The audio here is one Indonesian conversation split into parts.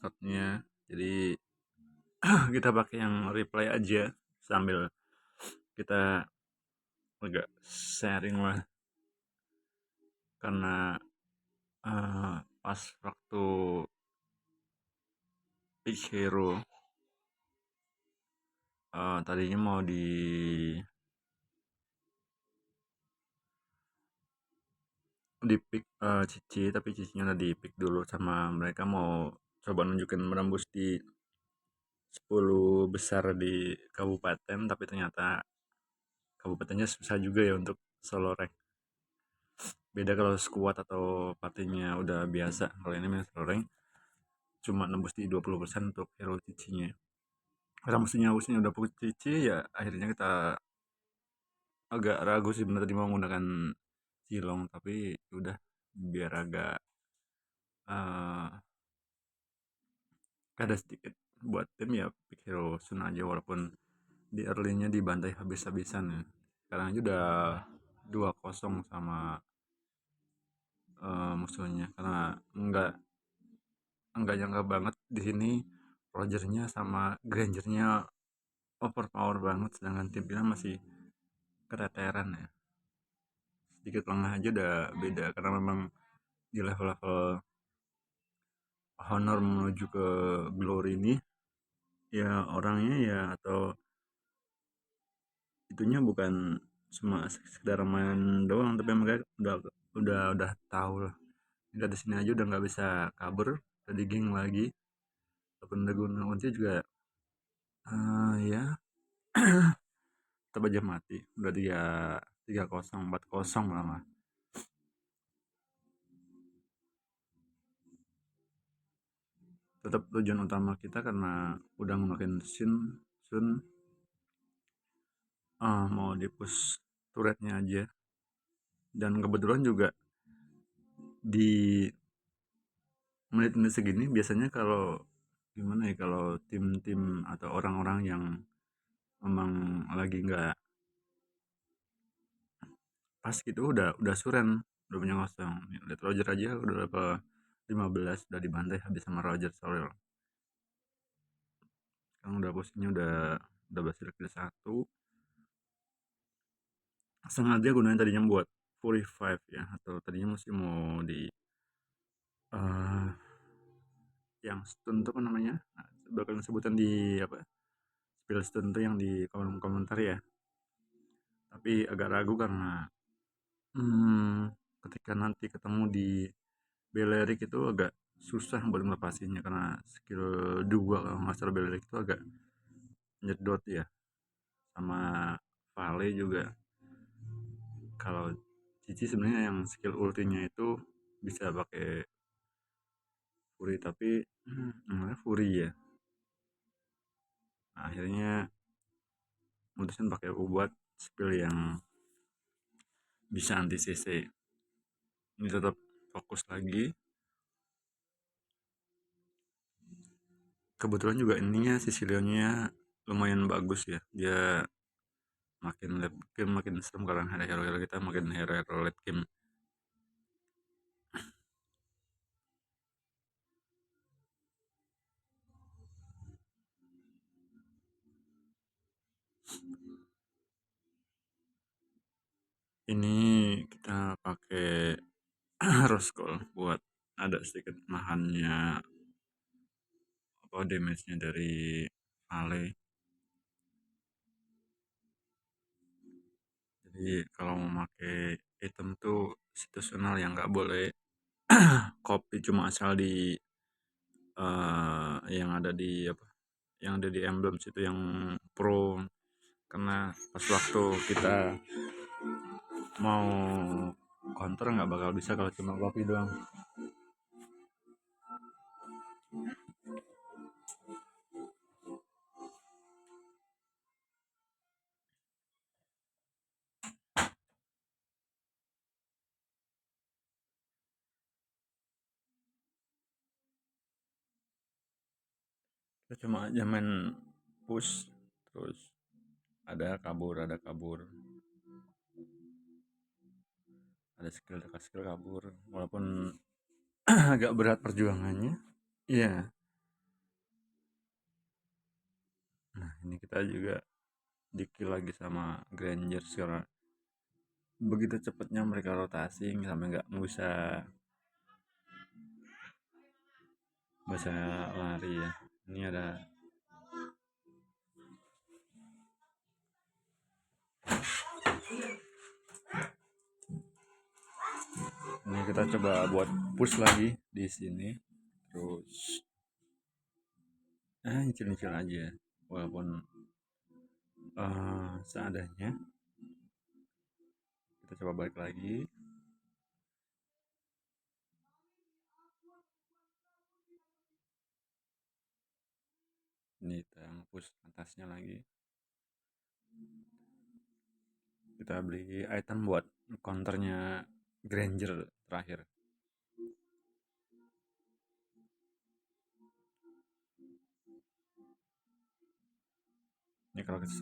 metodenya. Jadi kita pakai yang reply aja sambil kita agak sharing lah, karena pas waktu Big Hero tadinya mau di pick Cici, tapi Cicinya udah di pick dulu sama mereka, mau coba nunjukin menembus di 10 besar di kabupaten, tapi ternyata kabupatennya susah juga ya untuk solo rank. Beda kalau squad atau partinya udah biasa, kalau ini main solo rank cuma nembus di 20% untuk hero Cicinya. Karena musuhnya udah punya Cici, ya akhirnya kita agak ragu sih bener tadi mau menggunakan Silong, tapi udah biar agak eh, ada sedikit buat tim, ya pick hero Sun aja walaupun di early-nya dibantai habis-habisan ya. Sekarang aja udah 2-0 sama musuhnya, karena nggak nggak nyangka banget di sini Rogernya sama Grangernya overpower banget, sedangkan tim kita masih keteteran ya. Sedikit lengah aja udah beda, karena memang di level-level honor menuju ke glory ini, ya orangnya ya atau itunya bukan cuma sekedar main doang, tapi mereka udah tahu lah. Kita di sini aja udah nggak bisa kabur, tadi geng lagi ataupun Dragon Kunci juga ya tetap aja mati. Udah 3-0, 4-0 malah. Tetap tujuan utama kita karena udah ngemakin Sun mau di push turretnya aja, dan kebetulan juga di menit-menit segini biasanya kalau gimana ya, kalau tim-tim atau orang-orang yang memang lagi nggak pas gitu udah suren, udah punya kosong. Lihat Roger aja udah level 15 udah dibantai habis sama Roger Sorel. Sekarang udah posisinya udah berhasil kill 1. Sengaja gunain tadinya buat Fury 5 ya, atau tadinya mesti mau di eh yang stun tuh apa namanya, nah, bakal sebutan di apa, spill stun tuh yang di komentar ya, tapi agak ragu karena ketika nanti ketemu di Belerik itu agak susah buat ngelepasinnya, karena skill 2 kalau nggak salah Belerik itu agak nyedot ya, sama Vale juga. Kalau Cici sebenarnya yang skill ultinya itu bisa pakai Fury, tapi namanya Fury ya. Nah, akhirnya mutusin pakai buat skill yang bisa anti CC. Ini tetap fokus lagi. Kebetulan juga ininya Sicilionnya lumayan bagus ya. Dia makin late game makin serem, karena hero-hero kita makin hero-hero late game. Ini kita pakai Rose Gold buat ada sedikit nahannya apa damage-nya dari Vale. Jadi kalau mau pakai item tuh situasional, yang nggak boleh copy cuma asal di yang ada di apa, yang ada di emblem situ yang pro, karena pas waktu kita mau counter nggak bakal bisa kalau cuma copy doang. Kita cuma aja main push terus ada kabur, ada skill kabur, walaupun agak berat perjuangannya. Iya, ini kita juga di-kill lagi sama Granger karena begitu cepatnya mereka rotasi sampai nggak bisa lari ya. Ini ada ini kita coba buat push lagi di sini, terus nyicil-nyicil aja walaupun seadanya. Kita coba balik lagi. Ini kita push atasnya lagi. Kita beli item buat counternya Granger terakhir. Ini kalau kita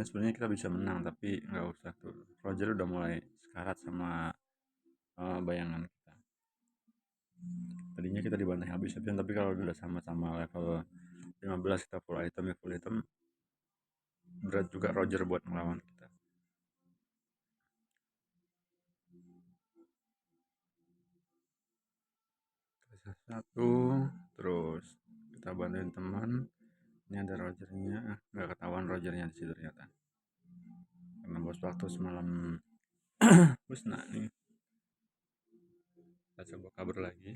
sebenarnya kita bisa menang, tapi nggak usah tuh. Roger udah mulai sekarat sama bayangan kita. Tadinya kita dibantai habis-habisan, tapi kalau udah sama-sama level 15 kita full item, berat juga Roger buat melawan kita. Satu, terus kita bantuin teman. Ini ada Rogernya, nggak ketahuan Rogernya di situ ternyata. Karena bos waktu semalam musnah nih. Kita coba kabur lagi.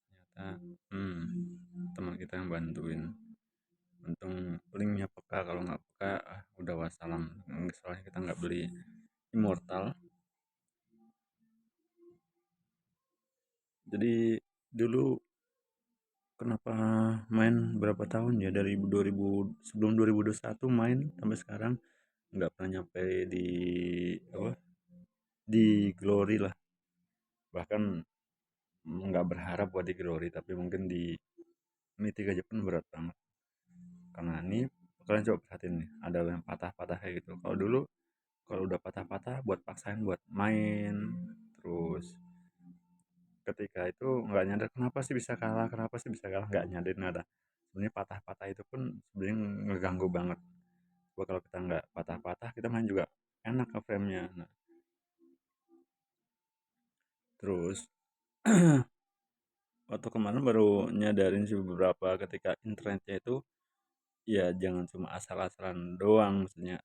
Ternyata teman kita yang bantuin. Untung linknya peka, kalau nggak peka udah wassalam. Soalnya kita nggak beli immortal. Jadi dulu kenapa main berapa tahun ya, dari 2000 sebelum 2021 main sampai sekarang nggak pernah nyampe di apa, di glory lah, bahkan nggak berharap buat di glory, tapi mungkin di mythic aja pun berat banget. Karena ini kalian coba perhatiin nih, ada yang patah-patah kayak gitu. Kalau dulu kalau udah patah-patah buat paksain buat main, terus ketika itu nggak nyadar kenapa sih bisa kalah, nggak nyadar nada. Sebenarnya patah-patah itu pun sebenarnya ngeganggu banget. Coba kalau kita nggak patah-patah, kita main juga enak ke frame-nya. Nah, terus waktu kemarin baru nyadarin sih beberapa ketika internetnya itu ya jangan cuma asal-asalan doang, maksudnya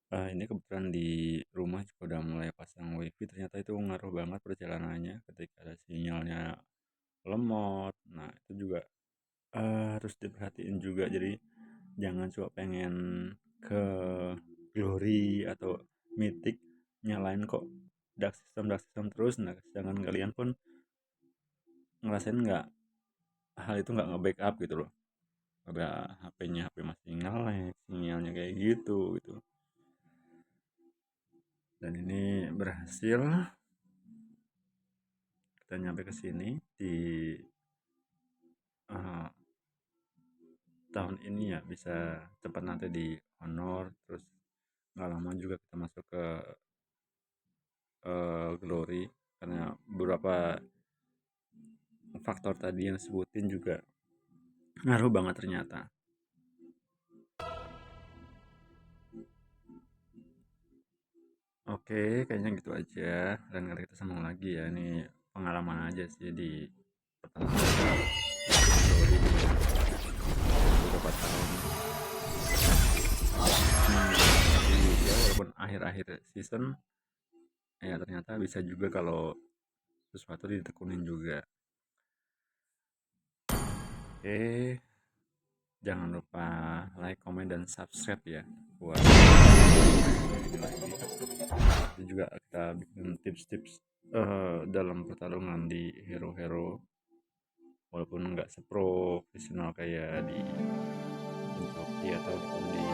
ini kebetulan di rumah juga udah mulai pasang wifi, ternyata itu ngaruh banget perjalanannya ketika ada sinyalnya lemot. Nah itu juga harus diperhatiin juga, jadi jangan cuma pengen ke glory atau mythic nyalain kok dark system terus. Nah sedangkan kalian pun ngerasain nggak hal itu nggak nge-backup gitu loh, ada HP masih nge-lag, sinyalnya kayak gitu. Dan ini berhasil, kita nyampe ke sini di uh, tahun ini ya, bisa cepat nanti di honor, terus nggak lama juga kita masuk ke glory, karena beberapa faktor tadi yang sebutin juga ngaruh banget ternyata. Oke, kayaknya gitu aja. Dan kali kita sambung lagi ya. Ini pengalaman aja sih di pertandingan glory beberapa tahun. Jadi ya walaupun akhir-akhir season ya ternyata bisa juga kalau sesuatu ditekunin juga. Oke, jangan lupa like, comment, dan subscribe ya buat ini lagi. Dan juga kita bikin tips-tips dalam pertarungan di hero-hero, walaupun nggak seprofesional kayak di Kentucky atau di